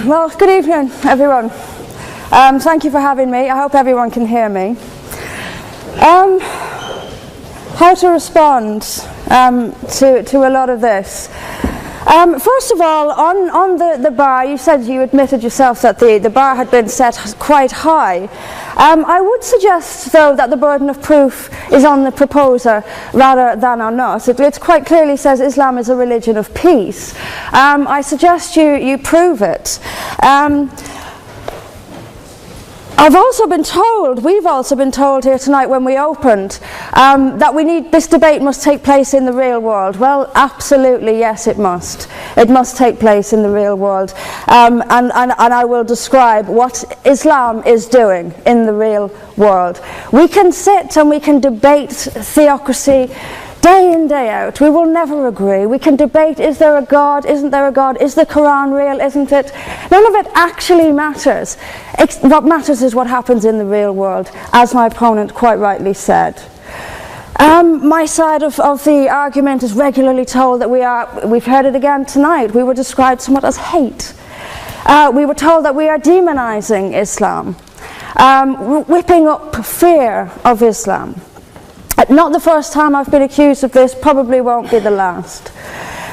Well, good evening, everyone. Thank you for having me. I hope everyone can hear me. How to respond to a lot of this. First of all, on the bar, you said you admitted yourself that the bar had been set quite high. I would suggest, though, that the burden of proof is on the proposer rather than on us. It quite clearly says Islam is a religion of peace. I suggest you prove it. We've also been told here tonight when we opened that this debate must take place in the real world. Well, absolutely, yes, it must. It must take place in the real world. And I will describe what Islam is doing in the real world. We can sit and we can debate theocracy day in, day out. We will never agree. We can debate, is there a God, isn't there a God, is the Quran real, isn't it? None of it actually matters. What matters is what happens in the real world, as my opponent quite rightly said. My side of the argument is regularly told that we've heard it again tonight, we were described somewhat as hate. We were told that we are demonizing Islam, whipping up fear of Islam. Not the first time I've been accused of this, probably won't be the last.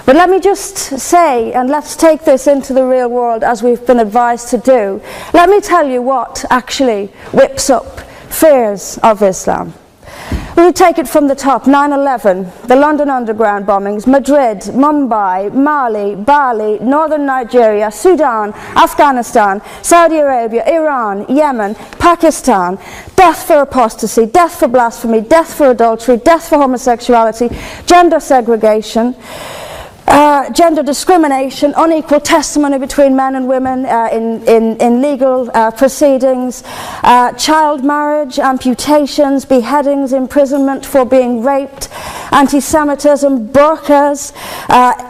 But let me just say, and let's take this into the real world as we've been advised to do. Let me tell you what actually whips up fears of Islam. We take it from the top: 9/11, the London Underground bombings, Madrid, Mumbai, Mali, Bali, northern Nigeria, Sudan, Afghanistan, Saudi Arabia, Iran, Yemen, Pakistan, death for apostasy, death for blasphemy, death for adultery, death for homosexuality, gender segregation, gender discrimination, unequal testimony between men and women in legal proceedings, child marriage, amputations, beheadings, imprisonment for being raped, anti-Semitism, burqas,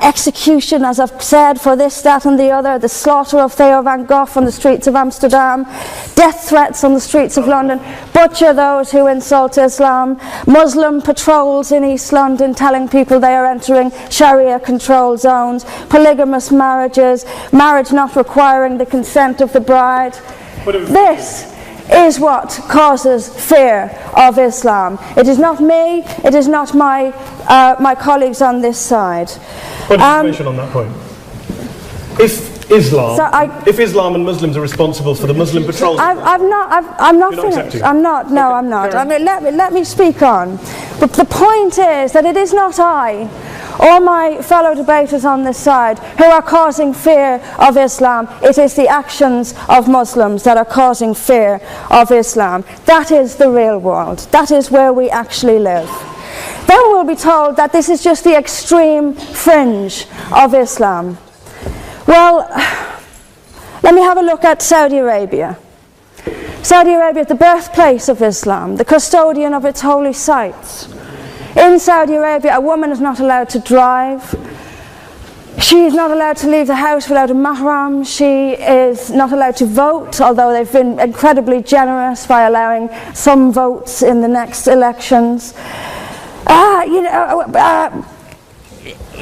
execution, as I've said, for this, that and the other, the slaughter of Theo van Gogh on the streets of Amsterdam, death threats on the streets of London, butcher those who insult Islam, Muslim patrols in East London telling people they are entering Sharia controlled zones, polygamous marriages, marriage not requiring the consent of the bride. This is what causes fear of Islam. It is not me, it is not my colleagues on this side. What information on that point? If Islam and Muslims are responsible for the Muslim patrols, I'm not finished. I'm not. I mean, let me speak on. But the point is that it is not I or my fellow debaters on this side who are causing fear of Islam. It is the actions of Muslims that are causing fear of Islam. That is the real world. That is where we actually live. Then we'll be told that this is just the extreme fringe of Islam. Well, let me have a look at Saudi Arabia. Saudi Arabia, the birthplace of Islam, the custodian of its holy sites. In Saudi Arabia, a woman is not allowed to drive. She is not allowed to leave the house without a mahram. She is not allowed to vote, although they've been incredibly generous by allowing some votes in the next elections.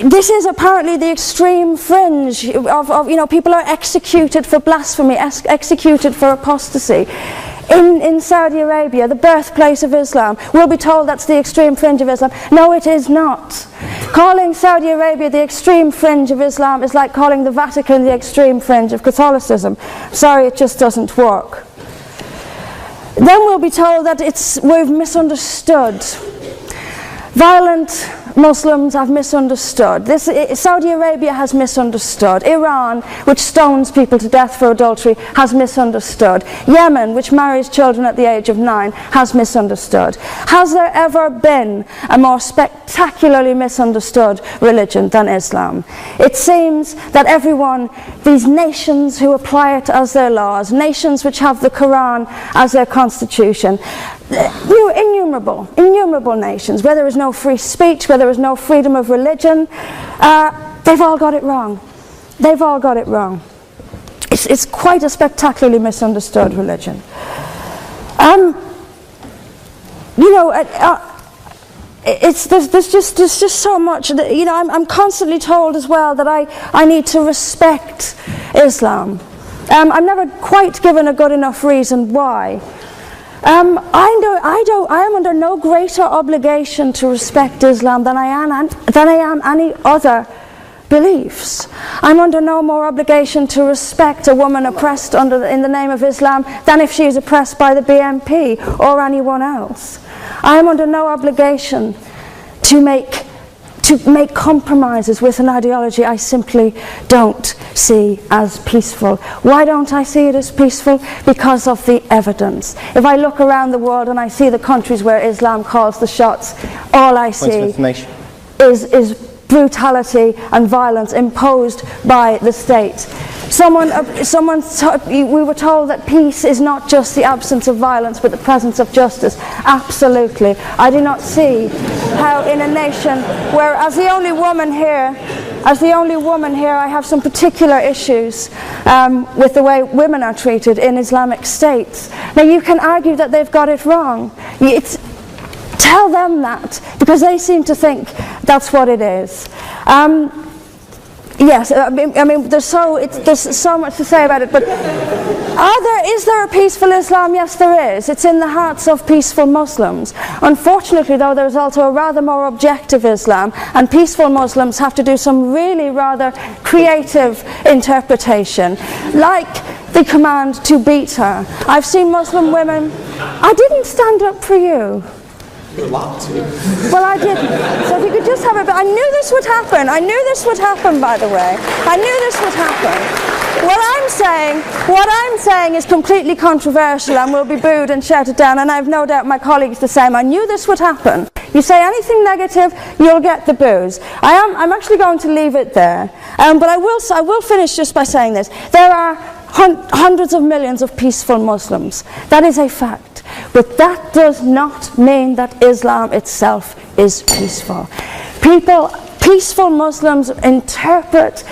This is apparently the extreme fringe of people are executed for blasphemy, executed for apostasy. In Saudi Arabia, the birthplace of Islam, we'll be told that's the extreme fringe of Islam. No, it is not. Calling Saudi Arabia the extreme fringe of Islam is like calling the Vatican the extreme fringe of Catholicism. Sorry, it just doesn't work. Then we'll be told that we've misunderstood. Violent Muslims have misunderstood. Saudi Arabia has misunderstood. Iran, which stones people to death for adultery, has misunderstood. Yemen, which marries children at the age of 9, has misunderstood. Has there ever been a more spectacularly misunderstood religion than Islam? It seems that these nations who apply it as their laws, nations which have the Quran as their constitution, innumerable nations, where there is no free speech, where there is no freedom of religion, they've all got it wrong. They've all got it wrong. It's quite a spectacularly misunderstood religion. There's just so much. I'm constantly told as well that I need to respect Islam. I'm never quite given a good enough reason why. I am under no greater obligation to respect Islam than I am any other beliefs. I'm under no more obligation to respect a woman oppressed in the name of Islam than if she is oppressed by the BNP or anyone else. I am under no obligation to make compromises with an ideology I simply don't see as peaceful. Why don't I see it as peaceful? Because of the evidence. If I look around the world and I see the countries where Islam calls the shots, all I see is brutality and violence imposed by the state. We were told that peace is not just the absence of violence but the presence of justice. Absolutely. I do not see how in a nation where, as the only woman here, I have some particular issues with the way women are treated in Islamic states. Now you can argue that they've got it wrong. Tell them that, because they seem to think that's what it is. Yes, I mean, there's so much to say about it, but is there a peaceful Islam? Yes, there is. It's in the hearts of peaceful Muslims. Unfortunately, though, there's also a rather more objective Islam, and peaceful Muslims have to do some really rather creative interpretation, like the command to beat her. I've seen Muslim women. I didn't stand up for you. You're allowed to. Well, I didn't. So if you could just have it. But I knew this would happen. I knew this would happen, by the way. I knew this would happen. What I'm saying is completely controversial and will be booed and shouted down, and I have no doubt my colleagues the same. I knew this would happen. You say anything negative, you'll get the boos. I'm actually going to leave it there. But I will finish just by saying this. There are hundreds of millions of peaceful Muslims. That is a fact. But that does not mean that Islam itself is peaceful. Peaceful Muslims interpret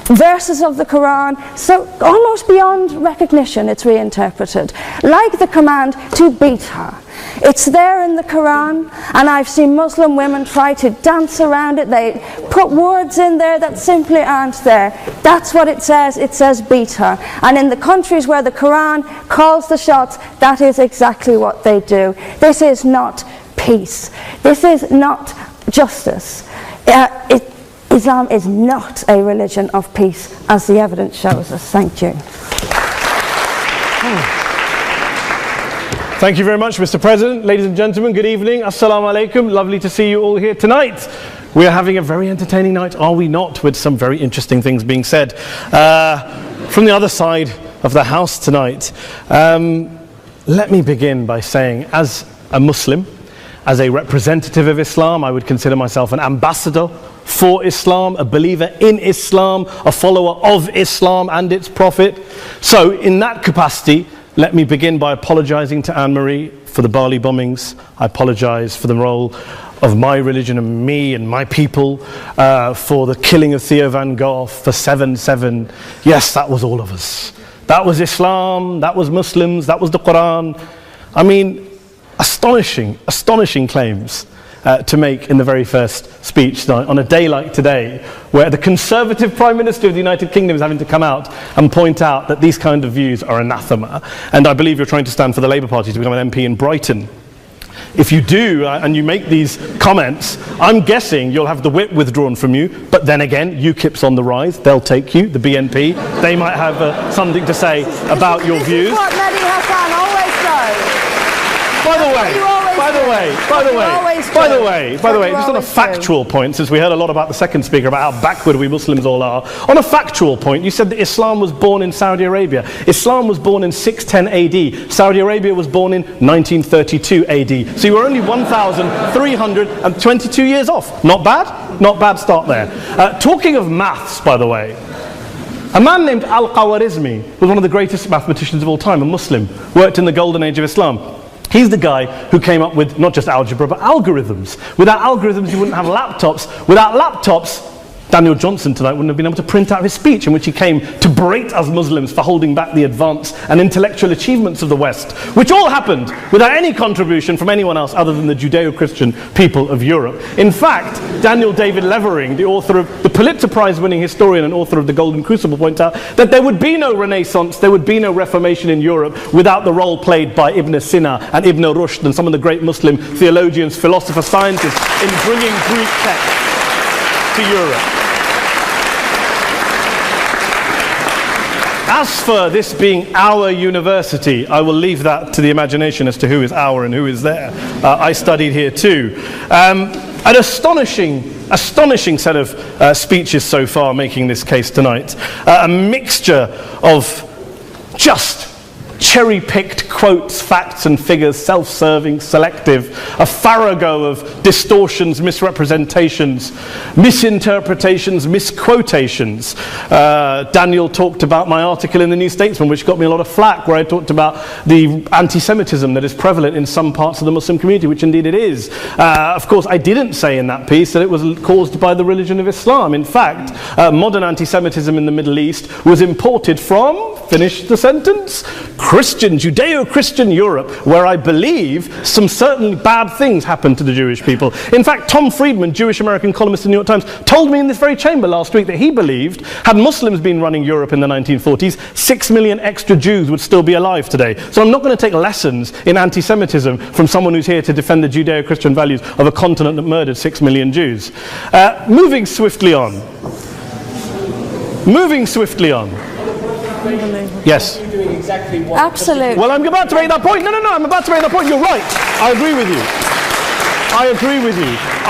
verses of the Quran so almost beyond recognition it's reinterpreted. Like the command to beat her. It's there in the Quran, and I've seen Muslim women try to dance around it. They put words in there that simply aren't there. That's what it says. It says beat her. And in the countries where the Quran calls the shots, that is exactly what they do. This is not peace. This is not justice. Islam is not a religion of peace, as the evidence shows us. Thank you. Thank you very much, Mr. President. Ladies and gentlemen, good evening. Assalamu alaikum. Lovely to see you all here tonight. We are having a very entertaining night, are we not, with some very interesting things being said from the other side of the house tonight. Let me begin by saying, as a Muslim, as a representative of Islam, I would consider myself an ambassador for Islam, a believer in Islam, a follower of Islam and its Prophet. So in that capacity, let me begin by apologizing to Anne-Marie for the Bali bombings. I apologize for the role of my religion and me and my people, for the killing of Theo van Gogh, for 7/7. Yes, that was all of us. That was Islam, that was Muslims, that was the Quran. I mean, astonishing claims to make in the very first speech tonight, on a day like today, where the Conservative Prime Minister of the United Kingdom is having to come out and point out that these kind of views are anathema. And I believe you're trying to stand for the Labour Party to become an MP in Brighton. If you do, and you make these comments, I'm guessing you'll have the whip withdrawn from you, but then again, UKIP's on the rise, they'll take you, the BNP, they might have something to say about your views. This is what Mehdi Hassan always does. By the way, just on a factual point, since we heard a lot about the second speaker, about how backward we Muslims all are, on a factual point, you said that Islam was born in Saudi Arabia. Islam was born in 610 AD. Saudi Arabia was born in 1932 AD. So you were only 1,322 years off. Not bad? Not bad start there. Talking of maths, by the way, a man named Al-Khwarizmi was one of the greatest mathematicians of all time, a Muslim, worked in the golden age of Islam. He's the guy who came up with not just algebra, but algorithms. Without algorithms, you wouldn't have laptops. Without laptops, Daniel Johnson tonight wouldn't have been able to print out his speech in which he came to berate us Muslims for holding back the advance and intellectual achievements of the West, which all happened without any contribution from anyone else other than the Judeo-Christian people of Europe. In fact, Daniel David Levering, the author of the Pulitzer Prize-winning historian and author of The Golden Crucible, points out that there would be no Renaissance, there would be no Reformation in Europe without the role played by Ibn Sina and Ibn Rushd and some of the great Muslim theologians, philosophers, scientists in bringing Greek texts to Europe. As for this being our university, I will leave that to the imagination as to who is our and who is there. I studied here too. An astonishing set of speeches so far making this case tonight. A mixture of just cherry-picked quotes, facts and figures, self-serving, selective, a farrago of distortions, misrepresentations, misinterpretations, misquotations. Daniel talked about my article in the New Statesman, which got me a lot of flack, where I talked about the anti-Semitism that is prevalent in some parts of the Muslim community, which indeed it is. Of course, I didn't say in that piece that it was caused by the religion of Islam. In fact, modern anti-Semitism in the Middle East was imported from, finish the sentence, Christian, Judeo-Christian Europe, where I believe some certainly bad things happened to the Jewish people. In fact, Tom Friedman, Jewish-American columnist in the New York Times, told me in this very chamber last week that he believed, had Muslims been running Europe in the 1940s, 6 million extra Jews would still be alive today. So I'm not going to take lessons in anti-Semitism from someone who's here to defend the Judeo-Christian values of a continent that murdered 6 million Jews. Moving swiftly on. Yes. Absolutely. Well, I'm about to make that point. No, I'm about to make that point. You're right. I agree with you. I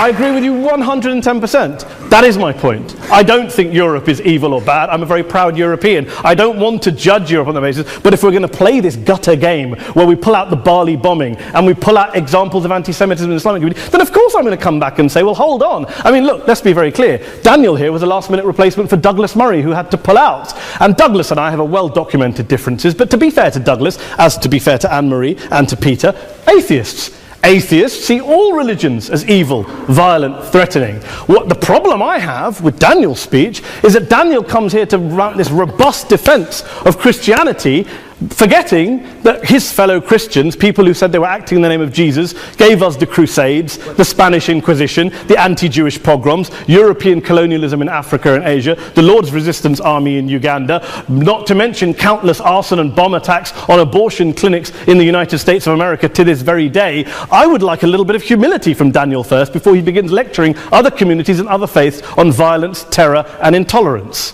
agree with you 110%. That is my point. I don't think Europe is evil or bad. I'm a very proud European. I don't want to judge Europe on that basis, but if we're going to play this gutter game where we pull out the Bali bombing and we pull out examples of anti-Semitism in the Islamic community, then of course I'm going to come back and say, well, hold on. I mean, look, let's be very clear. Daniel here was a last-minute replacement for Douglas Murray, who had to pull out. And Douglas and I have a well-documented differences, but to be fair to Douglas, as to be fair to Anne-Marie and to Peter, atheists. Atheists see all religions as evil, violent, threatening. What the problem I have with Daniel's speech is that Daniel comes here to write this robust defense of Christianity, forgetting that his fellow Christians, people who said they were acting in the name of Jesus, gave us the Crusades, the Spanish Inquisition, the anti-Jewish pogroms, European colonialism in Africa and Asia, the Lord's Resistance Army in Uganda, not to mention countless arson and bomb attacks on abortion clinics in the United States of America to this very day. I would like a little bit of humility from Daniel first before he begins lecturing other communities and other faiths on violence, terror and intolerance.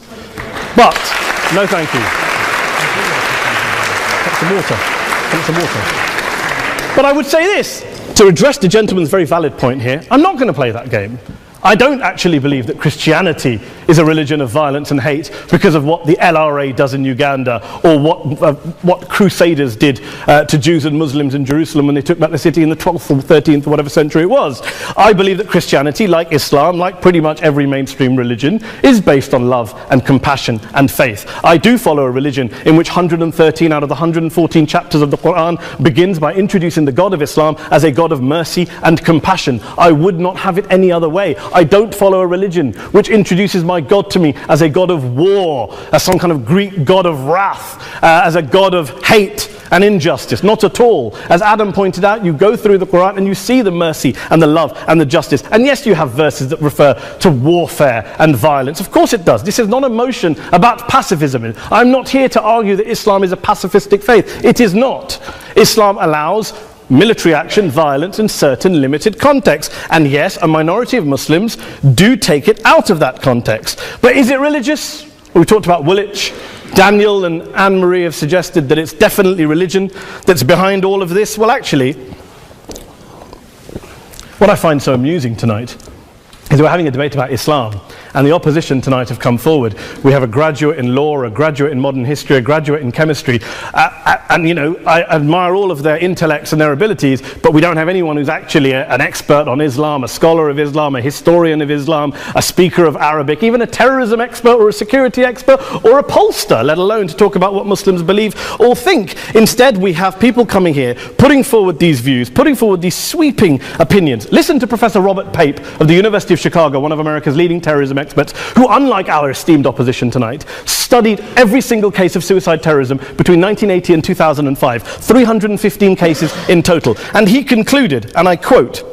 But, no thank you. Some water. But I would say this, to address the gentleman's very valid point here, I'm not going to play that game. I don't actually believe that Christianity is a religion of violence and hate because of what the LRA does in Uganda or what Crusaders did to Jews and Muslims in Jerusalem when they took back the city in the 12th or 13th or whatever century it was. I believe that Christianity, like Islam, like pretty much every mainstream religion, is based on love and compassion and faith. I do follow a religion in which 113 out of the 114 chapters of the Quran begins by introducing the God of Islam as a God of mercy and compassion. I would not have it any other way. I don't follow a religion which introduces my God to me as a God of war, as some kind of Greek God of wrath, as a God of hate and injustice. Not at all. As Adam pointed out, you go through the Quran and you see the mercy and the love and the justice. And yes, you have verses that refer to warfare and violence. Of course it does. This is not a motion about pacifism. I'm not here to argue that Islam is a pacifistic faith. It is not. Islam allows military action, violence in certain limited contexts. And yes, a minority of Muslims do take it out of that context. But is it religious? We talked about Woolwich. Daniel and Anne-Marie have suggested that it's definitely religion that's behind all of this. Well, actually, what I find so amusing tonight is we're having a debate about Islam, and the opposition tonight have come forward. We have a graduate in law, a graduate in modern history, a graduate in chemistry, and you know, I admire all of their intellects and their abilities, but we don't have anyone who's actually an expert on Islam, a scholar of Islam, a historian of Islam, a speaker of Arabic, even a terrorism expert or a security expert or a pollster, let alone to talk about what Muslims believe or think. Instead, we have people coming here, putting forward these views, putting forward these sweeping opinions. Listen to Professor Robert Pape of the University of of Chicago, one of America's leading terrorism experts, who, unlike our esteemed opposition tonight, studied every single case of suicide terrorism between 1980 and 2005, 315 cases in total. And he concluded, and I quote,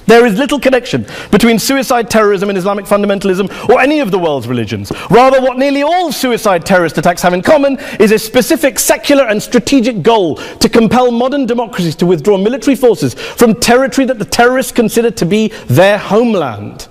"There is little connection between suicide terrorism and Islamic fundamentalism or any of the world's religions. Rather, what nearly all suicide terrorist attacks have in common is a specific secular and strategic goal to compel modern democracies to withdraw military forces from territory that the terrorists consider to be their homeland."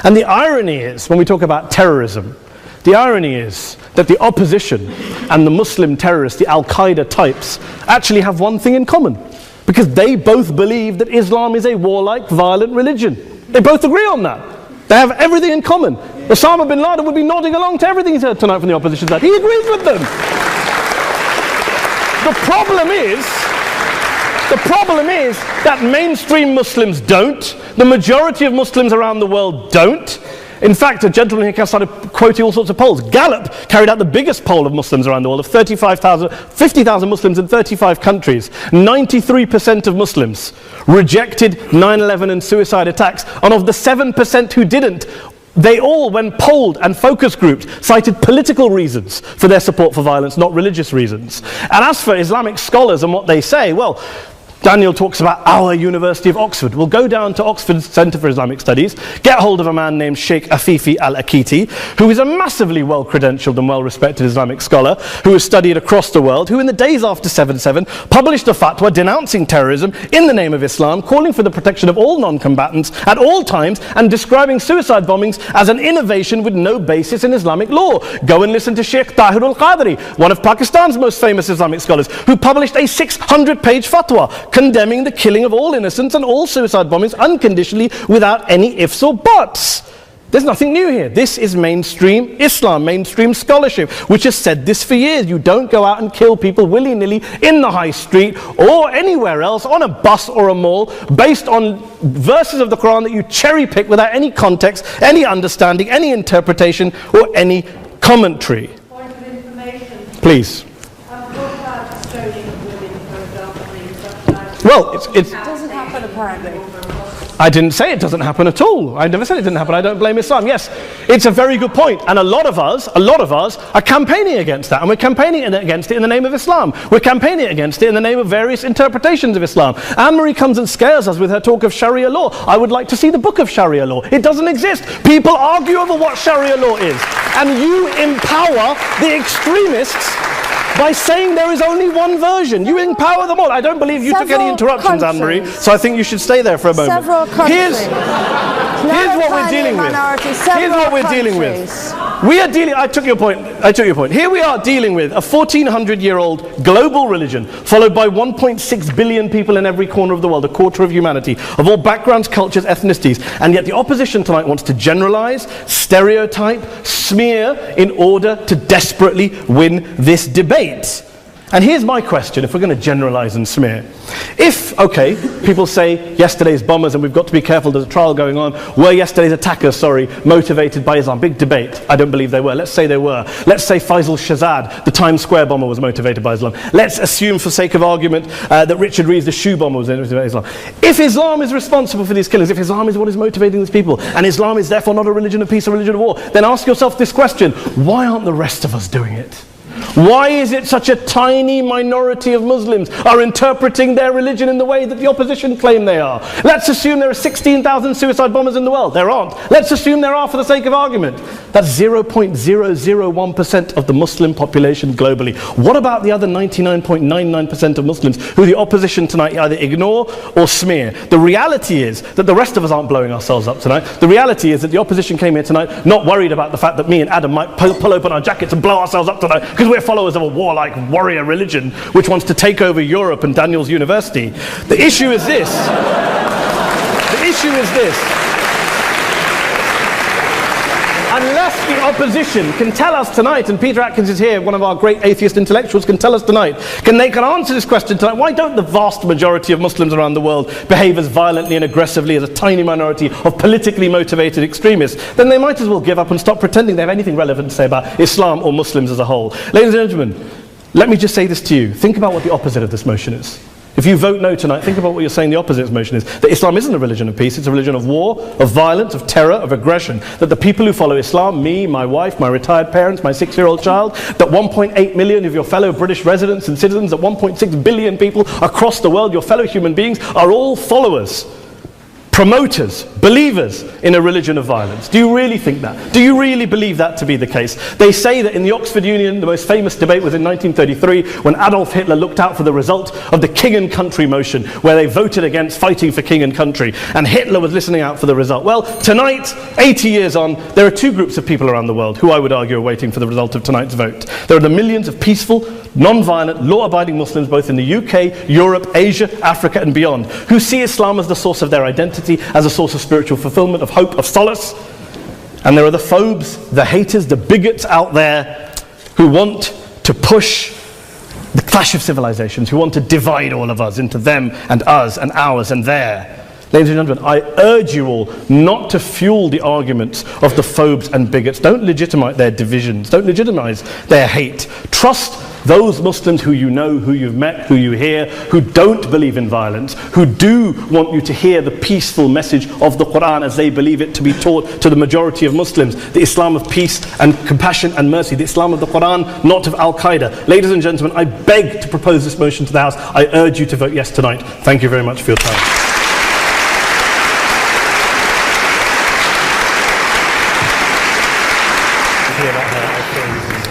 And the irony is, when we talk about terrorism, the irony is that the opposition and the Muslim terrorists, the Al-Qaeda types, actually have one thing in common. Because they both believe that Islam is a warlike, violent religion. They both agree on that. They have everything in common. Osama bin Laden would be nodding along to everything he's heard tonight from the opposition side. He agrees with them. The problem is that mainstream Muslims don't. The majority of Muslims around the world don't. In fact, a gentleman here started quoting all sorts of polls. Gallup carried out the biggest poll of Muslims around the world, of 50,000 Muslims in 35 countries. 93% of Muslims rejected 9/11 and suicide attacks. And of the 7% who didn't, they all, when polled and focus grouped, cited political reasons for their support for violence, not religious reasons. And as for Islamic scholars and what they say, well, Daniel talks about our University of Oxford. We'll go down to Oxford Centre for Islamic Studies, get hold of a man named Sheikh Afifi al-Akiti, who is a massively well-credentialed and well-respected Islamic scholar, who has studied across the world, who in the days after 7/7 published a fatwa denouncing terrorism in the name of Islam, calling for the protection of all non-combatants at all times, and describing suicide bombings as an innovation with no basis in Islamic law. Go and listen to Sheikh Tahir al-Qadri, one of Pakistan's most famous Islamic scholars, who published a 600-page fatwa condemning the killing of all innocents and all suicide bombings unconditionally without any ifs or buts. There's nothing new here. This is mainstream Islam, mainstream scholarship, which has said this for years. You don't go out and kill people willy-nilly in the high street or anywhere else, on a bus or a mall, based on verses of the Quran that you cherry-pick without any context, any understanding, any interpretation, or any commentary. Point of information. Please. Well, it doesn't happen apparently. I didn't say it doesn't happen at all. I never said it didn't happen. I don't blame Islam. Yes, it's a very good point. And a lot of us are campaigning against that. And we're campaigning against it in the name of Islam. We're campaigning against it in the name of various interpretations of Islam. Anne-Marie comes and scares us with her talk of Sharia law. I would like to see the book of Sharia law. It doesn't exist. People argue over what Sharia law is. And you empower the extremists by saying there is only one version. You empower them all. I don't believe you took any interruptions, Anne-Marie, so I think you should stay there for a moment. Several countries. Here's what we're dealing with. Here's what we're dealing with. We are dealing, I took your point. Here we are dealing with a 1400-year-old global religion, followed by 1.6 billion people in every corner of the world, a quarter of humanity, of all backgrounds, cultures, ethnicities. And yet the opposition tonight wants to generalize, stereotype, smear, in order to desperately win this debate. And here's my question, if we're going to generalize and smear. If, okay, people say yesterday's bombers, and we've got to be careful, there's a trial going on, were yesterday's attackers, motivated by Islam? Big debate. I don't believe they were. Let's say they were. Let's say Faisal Shahzad, the Times Square bomber, was motivated by Islam. Let's assume, for sake of argument, that Richard Reeves, the shoe bomber, was motivated by Islam. If Islam is responsible for these killings, if Islam is what is motivating these people, and Islam is therefore not a religion of peace, a religion of war, then ask yourself this question: why aren't the rest of us doing it? Why is it such a tiny minority of Muslims are interpreting their religion in the way that the opposition claim they are? Let's assume there are 16,000 suicide bombers in the world. There aren't. Let's assume there are for the sake of argument. That's 0.001% of the Muslim population globally. What about the other 99.99% of Muslims who the opposition tonight either ignore or smear? The reality is that the rest of us aren't blowing ourselves up tonight. The reality is that the opposition came here tonight not worried about the fact that me and Adam might pull open our jackets and blow ourselves up tonight because we're followers of a warlike warrior religion which wants to take over Europe and Daniel's university. The issue is this. Unless the opposition can tell us tonight, and Peter Atkins is here, one of our great atheist intellectuals, can tell us tonight, they can answer this question tonight: why don't the vast majority of Muslims around the world behave as violently and aggressively as a tiny minority of politically motivated extremists? Then they might as well give up and stop pretending they have anything relevant to say about Islam or Muslims as a whole. Ladies and gentlemen, let me just say this to you. Think about what the opposite of this motion is. If you vote no tonight, think about what you're saying the opposite motion is. That Islam isn't a religion of peace, it's a religion of war, of violence, of terror, of aggression. That the people who follow Islam, me, my wife, my retired parents, my 6-year-old child, that 1.8 million of your fellow British residents and citizens, that 1.6 billion people across the world, your fellow human beings, are all followers, promoters, believers in a religion of violence. Do you really think that? Do you really believe that to be the case? They say that in the Oxford Union, the most famous debate was in 1933 when Adolf Hitler looked out for the result of the King and Country motion, where they voted against fighting for king and country, and Hitler was listening out for the result. Well, tonight, 80 years on, there are two groups of people around the world who I would argue are waiting for the result of tonight's vote. There are the millions of peaceful, non-violent, law-abiding Muslims both in the UK, Europe, Asia, Africa and beyond, who see Islam as the source of their identity, as a source of spiritual fulfillment, of hope, of solace. And there are the phobes, the haters, the bigots out there who want to push the clash of civilizations, who want to divide all of us into them and us and ours and their. Ladies and gentlemen, I urge you all not to fuel the arguments of the phobes and bigots. Don't legitimize their divisions. Don't legitimize their hate. Trust those Muslims who you know, who you've met, who you hear, who don't believe in violence, who do want you to hear the peaceful message of the Quran as they believe it to be taught to the majority of Muslims, the Islam of peace and compassion and mercy, the Islam of the Quran, not of Al-Qaeda. Ladies and gentlemen, I beg to propose this motion to the House. I urge you to vote yes tonight. Thank you very much for your time.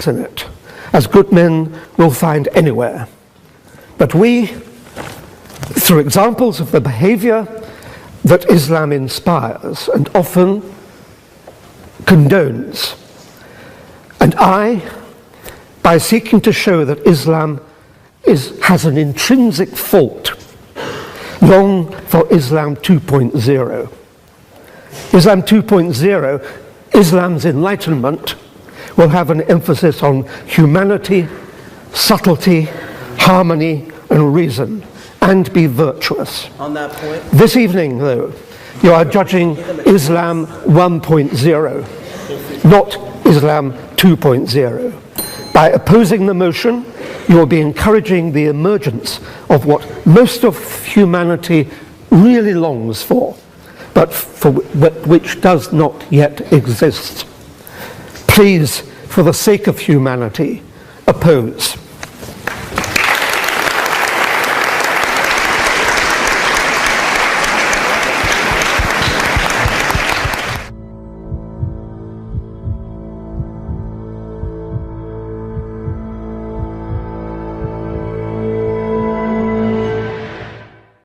In it, as good men will find anywhere. But we, through examples of the behavior that Islam inspires and often condones, and by seeking to show that Islam has an intrinsic fault, long for Islam 2.0. Islam 2.0, Islam's enlightenment, will have an emphasis on humanity, subtlety, harmony, and reason, and be virtuous. On that point, this evening, though, you are judging Islam 1.0, not Islam 2.0. By opposing the motion, you will be encouraging the emergence of what most of humanity really longs for, but which does not yet exist. Please, for the sake of humanity, oppose.